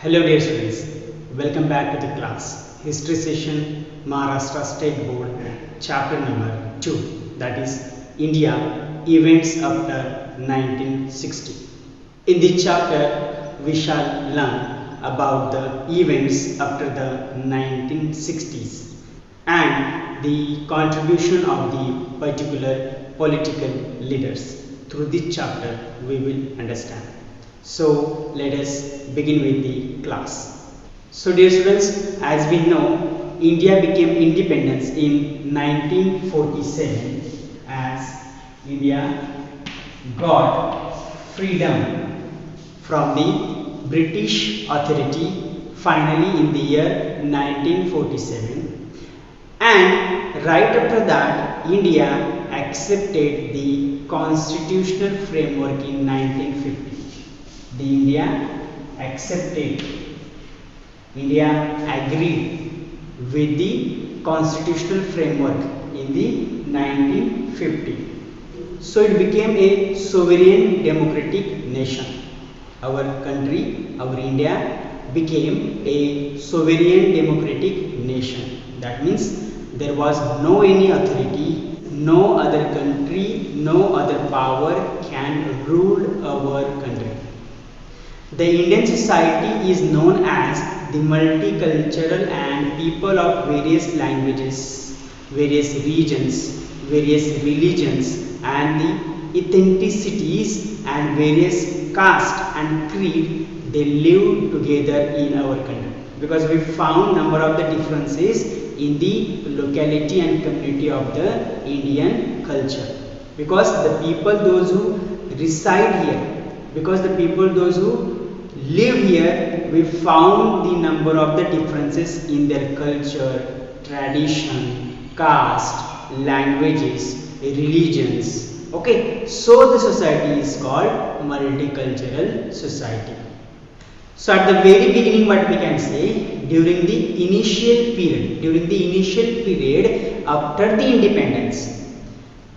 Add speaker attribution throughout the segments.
Speaker 1: Hello dear students, welcome back to the class. History session, Maharashtra State Board, chapter number 2, that is India, Events After 1960. In this chapter, we shall learn about the events after the 1960s and the contribution of the particular political leaders. Through this chapter, we will understand. So let us begin with the class. So dear students, as we know, India became independence in 1947 as India got freedom from the British authority finally in the year 1947, and right after that India accepted the constitutional framework in 1950. India agreed with the constitutional framework in the 1950. So it became a sovereign democratic nation. Our country, our India, became a sovereign democratic nation. That means there was no any authority, no other country, no other power can rule our country. The Indian society is known as the multicultural and people of various languages, various regions, various religions and the ethnicities and various caste and creed, they live together in our country. Because we found number of the differences in the locality and community of the Indian culture. Because the people those who reside here, because the people those who live here, we found the number of the differences in their culture, tradition, caste, languages, religions. Okay, so the society is called multicultural society. So at the very beginning, what we can say, during the initial period after the independence,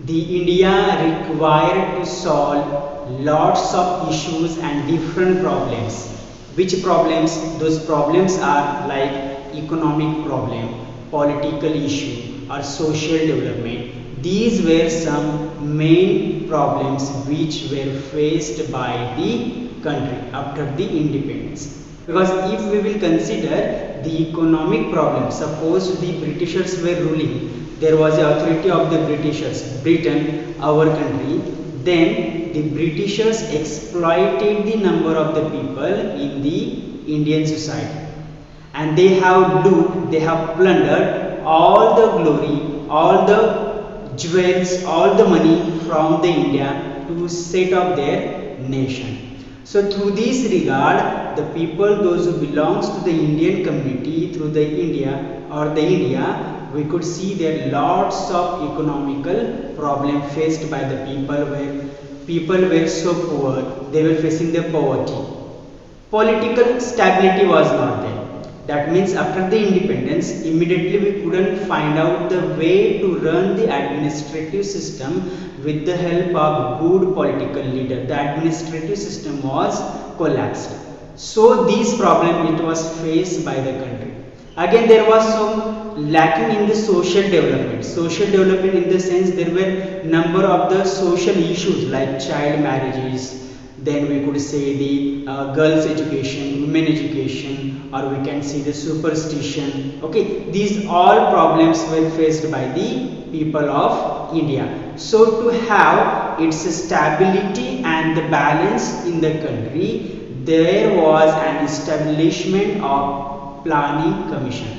Speaker 1: the India required to solve lots of issues and different problems. Which problems? Those problems are like economic problem, political issue or social development. These were some main problems which were faced by the country after the independence. Because if we will consider the economic problem, suppose the Britishers were ruling, there was the authority of the Britishers, Britain, our country, then the Britishers exploited the number of the people in the Indian society, and they have loot, they have plundered all the glory, all the jewels, all the money from the India to set up their nation. So through this regard, the people those who belongs to the Indian community through the India, we could see there lots of economical problem faced by the people where people were so poor, they were facing the poverty. Political stability was not there. That means after the independence, immediately we couldn't find out the way to run the administrative system with the help of good political leader. The administrative system was collapsed. So this problem it was faced by the country. Again, there was some lacking in the social development. Social development in the sense there were number of the social issues like child marriages, then we could say the girls education, women education, or we can see the superstition. Okay, these all problems were faced by the people of India. So to have its stability and the balance in the country, there was an establishment of planning commission.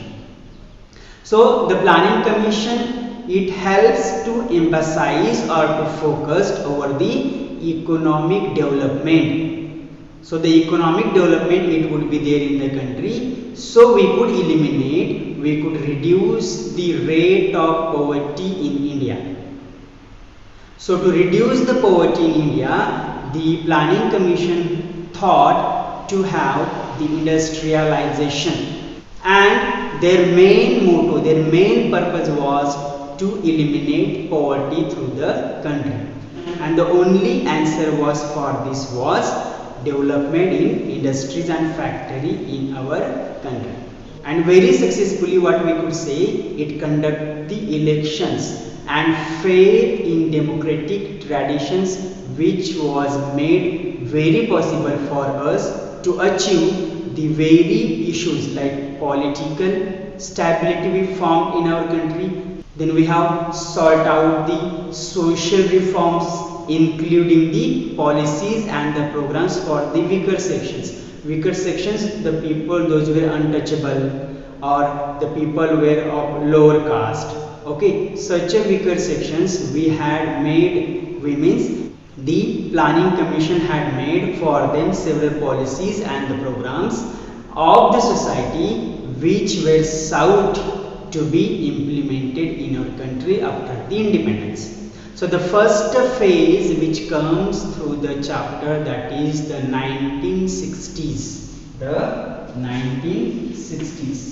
Speaker 1: So the planning commission, it helps to emphasize or to focus over the economic development. So the economic development it would be there in the country. So we could eliminate, we could reduce the rate of poverty in India. So to reduce the poverty in India, the planning commission thought to have the industrialization, and their main motto, their main purpose was to eliminate poverty through the country. And the only answer was for this was development in industries and factory in our country. And very successfully, what we could say, it conduct the elections and faith in democratic traditions, which was made very possible for us to achieve the very issues like political stability we found in our country. Then we have sought out the social reforms, including the policies and the programs for the weaker sections. Weaker sections, the people those were untouchable, or the people were of lower caste. Okay, such a weaker sections we had made women's. The planning commission had made for them several policies and the programs of the society which were sought to be implemented in our country after the independence. So the first phase which comes through the chapter, that is the 1960s. The 1960s.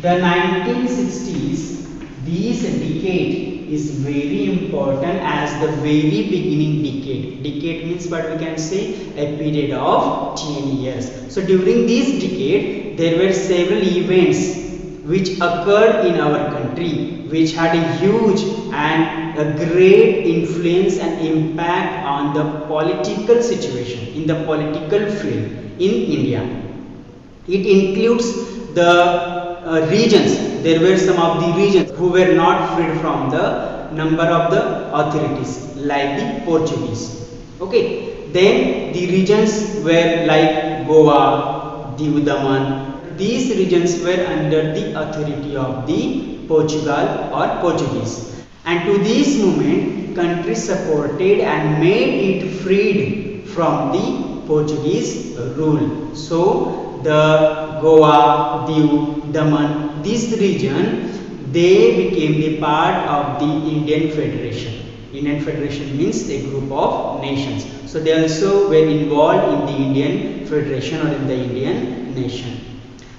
Speaker 1: The 1960s, this decade is very important as the very beginning decade. Decade means what we can say, a period of 10 years. So during this decade, there were several events which occurred in our country, which had a huge and a great influence and impact on the political situation in the political field in India. It includes the regions. There were some of the regions who were not freed from the number of the authorities, like the Portuguese. Okay, then the regions were like Goa, Diu Daman. These regions were under the authority of the Portugal or Portuguese. And to this movement, country supported and made it freed from the Portuguese rule. So the Goa, Diu, Daman, this region, they became the part of the Indian Federation. Indian Federation means a group of nations. So they also were involved in the Indian Federation or in the Indian nation.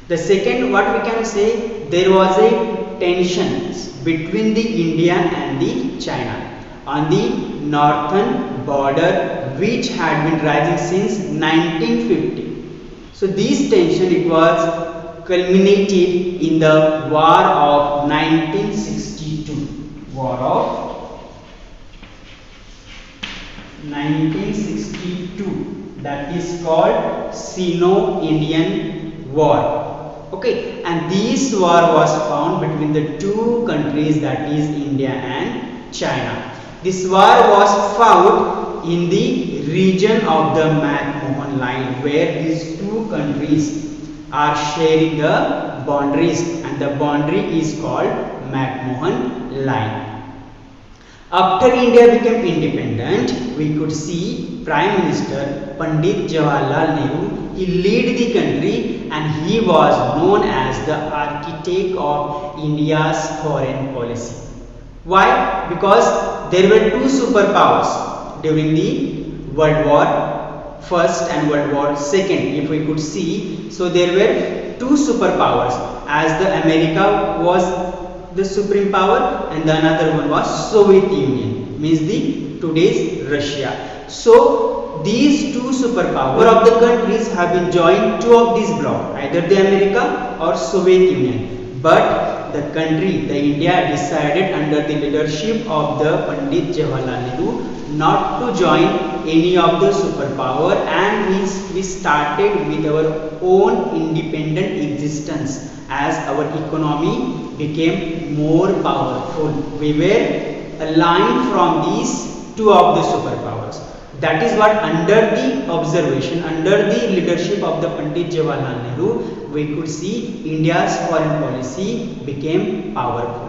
Speaker 1: The second, what we can say, there was a tension between the India and the China on the northern border, which had been rising since 1950. So this tension, it was culminated in the War of 1962. War of 1962, that is called SinoIndian War. Okay, and this war was found between the two countries, that is India and China. This war was fought in the region of the McMahon line, where these two countries are sharing the boundaries, and the boundary is called McMahon line. After India became independent, we could see Prime Minister Pandit Jawaharlal Nehru. He led the country and he was known as the architect of India's foreign policy. Why? Because there were two superpowers during the World War First and World War Second, if we could see. So there were two superpowers, as the America was the supreme power and the another one was Soviet Union, means the today's Russia. So these two superpowers of the countries have been joined two of these blocks, either the America or Soviet Union. But the country, the India, decided under the leadership of the Pandit Jawaharlal Nehru not to join any of the superpower, and we started with our own independent existence. As our economy became more powerful, we were aligned from these two of the superpowers. That is what, under the observation, under the leadership of the Pandit Jawaharlal Nehru, we could see India's foreign policy became powerful.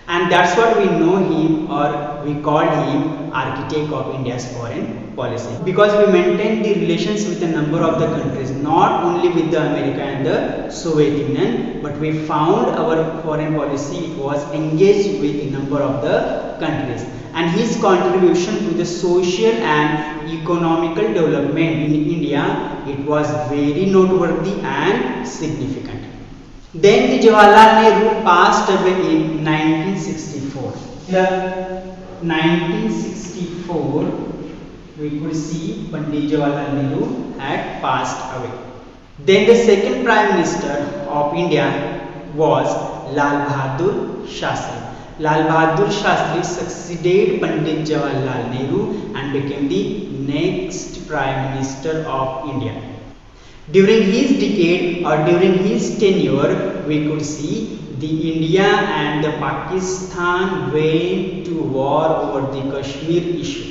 Speaker 1: And that's what we know him, or we called him architect of India's foreign policy, because we maintained the relations with a number of the countries, not only with the America and the Soviet Union, but we found our foreign policy, it was engaged with a number of the countries. And his contribution to the social and economical development in India, it was very noteworthy and significant. Then the Jawaharlal Nehru passed away in 1964. The 1964, we could see Pandit Jawaharlal Nehru had passed away. Then the second Prime Minister of India was Lal Bahadur Shastri. Lal Bahadur Shastri succeeded Pandit Jawaharlal Nehru and became the next Prime Minister of India. During his decade or during his tenure, we could see the India and the Pakistan went to war over the Kashmir issue.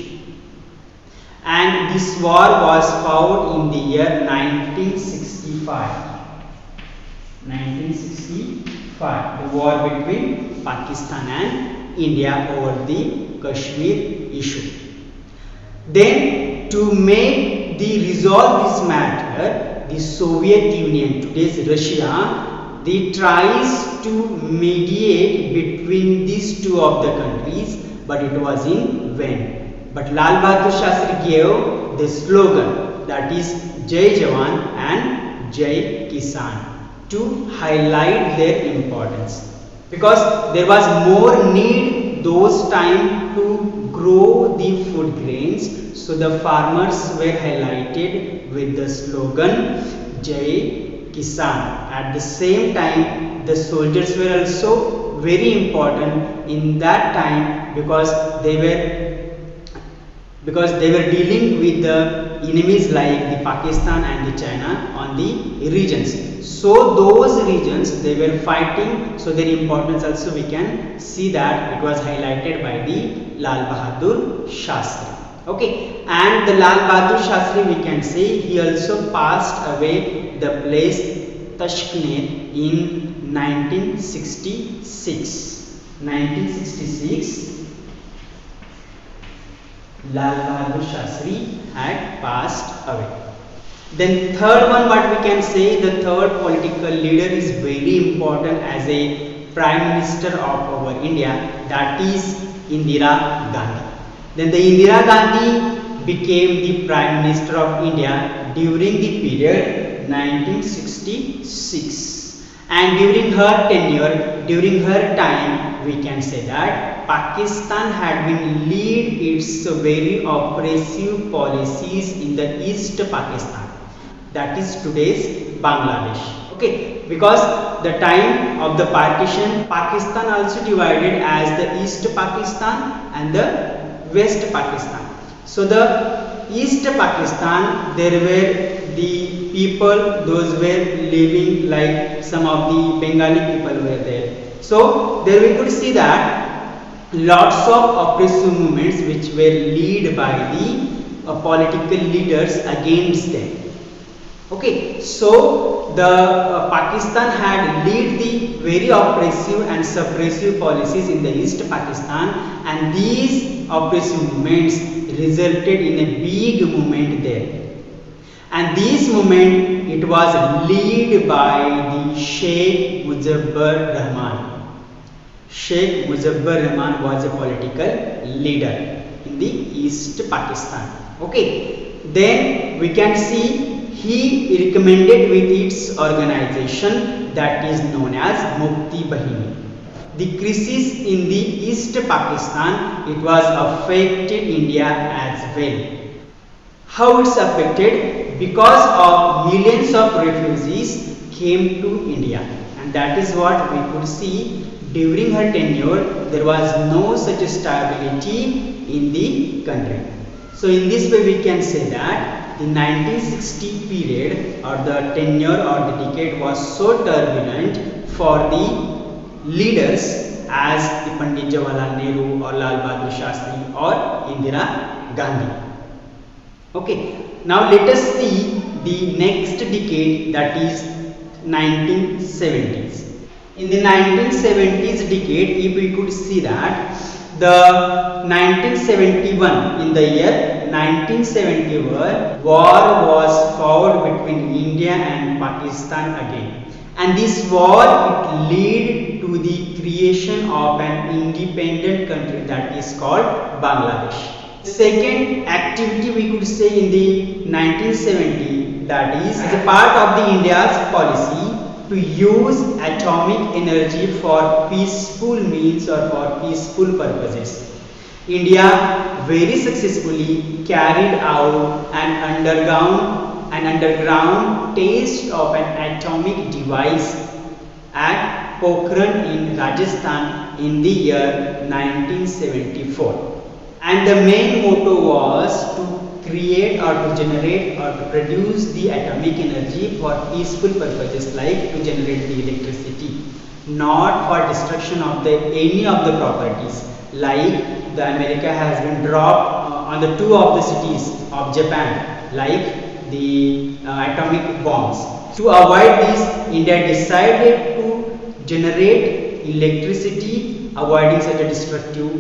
Speaker 1: And this war was fought in the year 1965. 1965, the war between Pakistan and India over the Kashmir issue. Then, to make the resolve this matter, the Soviet Union, today's Russia, they tries to mediate between these two of the countries, but it was in vain. But Lal Bahadur Shastri gave the slogan, that is Jai Jawan and Jai Kisan, to highlight their importance, because there was more need those time to grow the food grains. So the farmers were highlighted with the slogan Jai Kisan. At the same time, the soldiers were also very important in that time, because they were dealing with the enemies like the Pakistan and the China on the regions. So those regions they were fighting, so their importance also we can see that it was highlighted by the Lal Bahadur Shastri. Okay, and the Lal Bahadur Shastri, we can say he also passed away the place Tashkent in 1966. 1966, Lal Bahadur Shastri had passed away. Then third one, what we can say, the third political leader is very important as a Prime Minister of our India, that is Indira Gandhi. Then the Indira Gandhi became the Prime Minister of India during the period 1966, and during her tenure, during her time, we can say that Pakistan had been lead its very oppressive policies in the East Pakistan, that is today's Bangladesh. Okay, because the time of the partition, Pakistan also divided as the East Pakistan and the West Pakistan. So the East Pakistan, there were the people, those were living like some of the Bengali people were there. So there we could see that lots of oppressive movements which were led by the political leaders against them. Okay, so the Pakistan had led the very oppressive and suppressive policies in the East Pakistan, and these oppressive movements resulted in a big movement there. And this movement, it was led by the Sheikh Muzaffar Rahman. Sheikh Muzaffar Rahman was a political leader in the East Pakistan. Okay, then we can see he recommended with its organization that is known as Mukti Bahini. The crisis in the East Pakistan, it was affected India as well. How it's affected? Because of millions of refugees came to India, and that is what we could see during her tenure. There was no such stability in the country. So in this way we can say that the 1960 period or the tenure or the decade was so turbulent for the leaders as the Pandit Jawaharlal Nehru or Lal Bahadur Shastri or Indira Gandhi. Okay, now let us see the next decade, that is 1970s. In the 1970s decade, if we could see that the 1971, in the year 1971, war was fought between India and Pakistan again, and this war it led to the creation of an independent country that is called Bangladesh. Second activity we could say in the 1970, that is as a part of the India's policy to use atomic energy for peaceful means or for peaceful purposes. India very successfully carried out an underground test of an atomic device at Pokhran in Rajasthan in the year 1974. And the main motto was to create or to generate or to produce the atomic energy for peaceful purposes like to generate the electricity, not for destruction of any of the properties, like the America has been dropped on the two of the cities of Japan, like the atomic bombs. To avoid this, India decided to generate electricity, avoiding such a destructive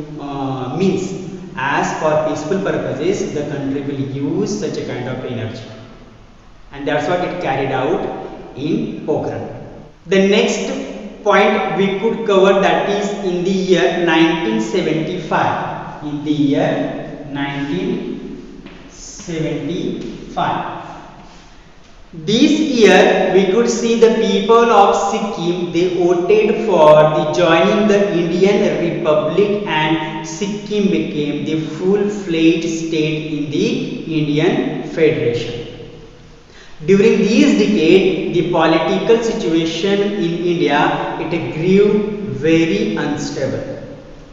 Speaker 1: means. As for peaceful purposes, the country will use such a kind of energy, and that's what it carried out in Pokhran. The next point we could cover, that is in the year 1975. In the year 1975. This year we could see the people of Sikkim, they voted for the joining the Indian Republic, and Sikkim became the full-fledged state in the Indian Federation. During these decades, the political situation in India, it grew very unstable.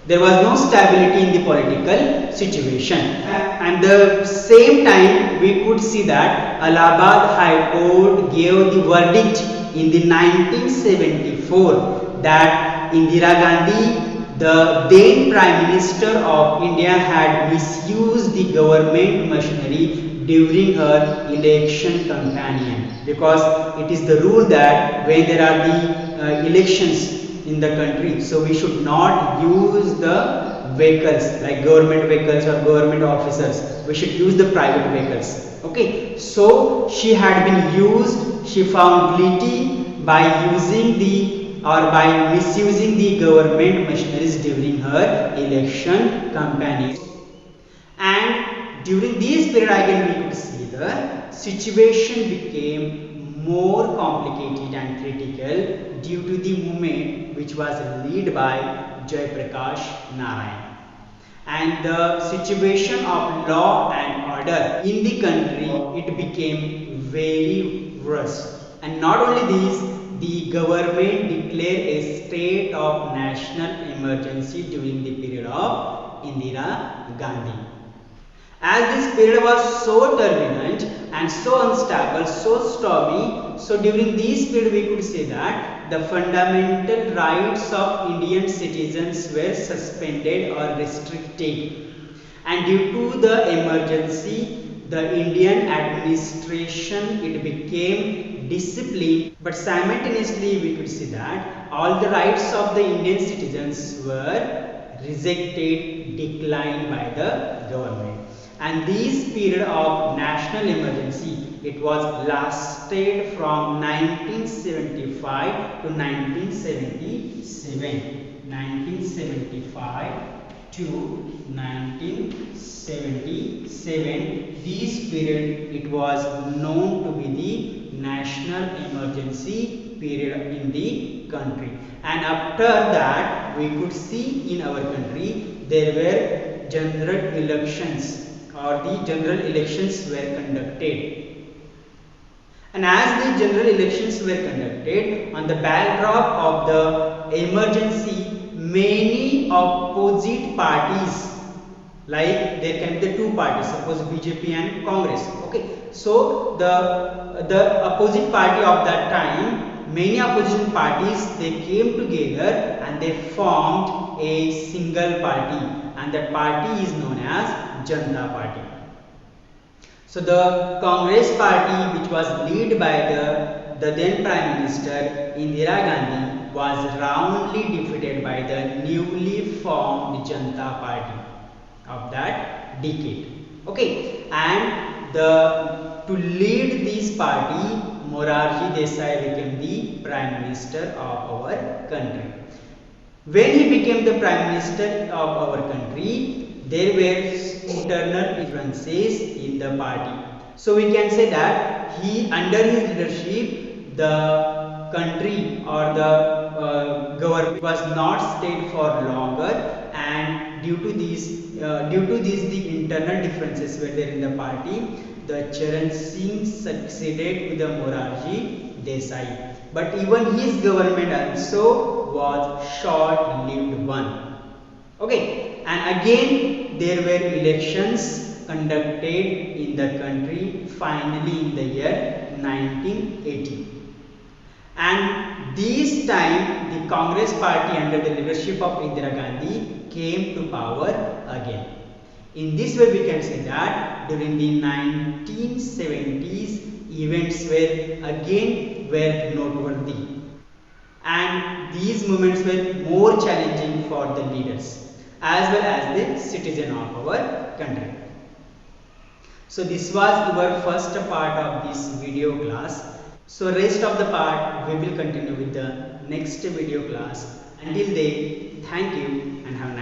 Speaker 1: There was no stability in the political situation. And the same time, we could see that Allahabad High Court gave the verdict in the 1974 that Indira Gandhi, the then Prime Minister of India, had misused the government machinery during her election campaign, because it is the rule that when there are the elections in the country, so we should not use the vehicles like government vehicles or government officers. We should use the private vehicles. Okay, so she had been used, she found guilty by using by misusing the government machineries during her election campaign. And during this period again we could see the situation became more complicated and critical due to the movement which was led by Jai Prakash Narayan. And the situation of law and order in the country, it became very worse. And not only this, the government declared a state of national emergency during the period of Indira Gandhi. As this period was so turbulent and so unstable, so stormy, so during this period we could say that the fundamental rights of Indian citizens were suspended or restricted. And due to the emergency, the Indian administration, it became disciplined, but simultaneously we could see that all the rights of the Indian citizens were rejected, declined by the government. And this period of national emergency, it was lasted from 1975 to 1977. 1975 to 1977. This period, it was known to be the national emergency period in the country. And after that, we could see in our country there were general elections, or the general elections were conducted. And as the general elections were conducted, on the backdrop of the emergency, many opposite parties, like there can be the two parties, suppose BJP and Congress. Okay, so the opposite party of that time, many opposition parties, they came together and they formed a single party, and that party is known as Janata Party. So the Congress party, which was led by the then Prime Minister Indira Gandhi, was roundly defeated by the newly formed Janata Party of that decade. Okay, and to lead this party, Morarji Desai became the Prime Minister of our country. When he became the Prime Minister of our country, there were internal differences in the party. So we can say that under his leadership, the country or the government was not stayed for longer, and due to these the internal differences were there in the party. The Charan Singh succeeded to the Morarji Desai, but even his government also was short-lived one. Okay, and again there were elections conducted in the country finally in the year 1980. And this time the Congress party under the leadership of Indira Gandhi came to power again. In this way we can say that during the 1970s events were noteworthy, and these movements were more challenging for the leaders as well as the citizen of our country. So this was our first part of this video class. So rest of the part we will continue with the next video class. Until then, thank you and have a nice day.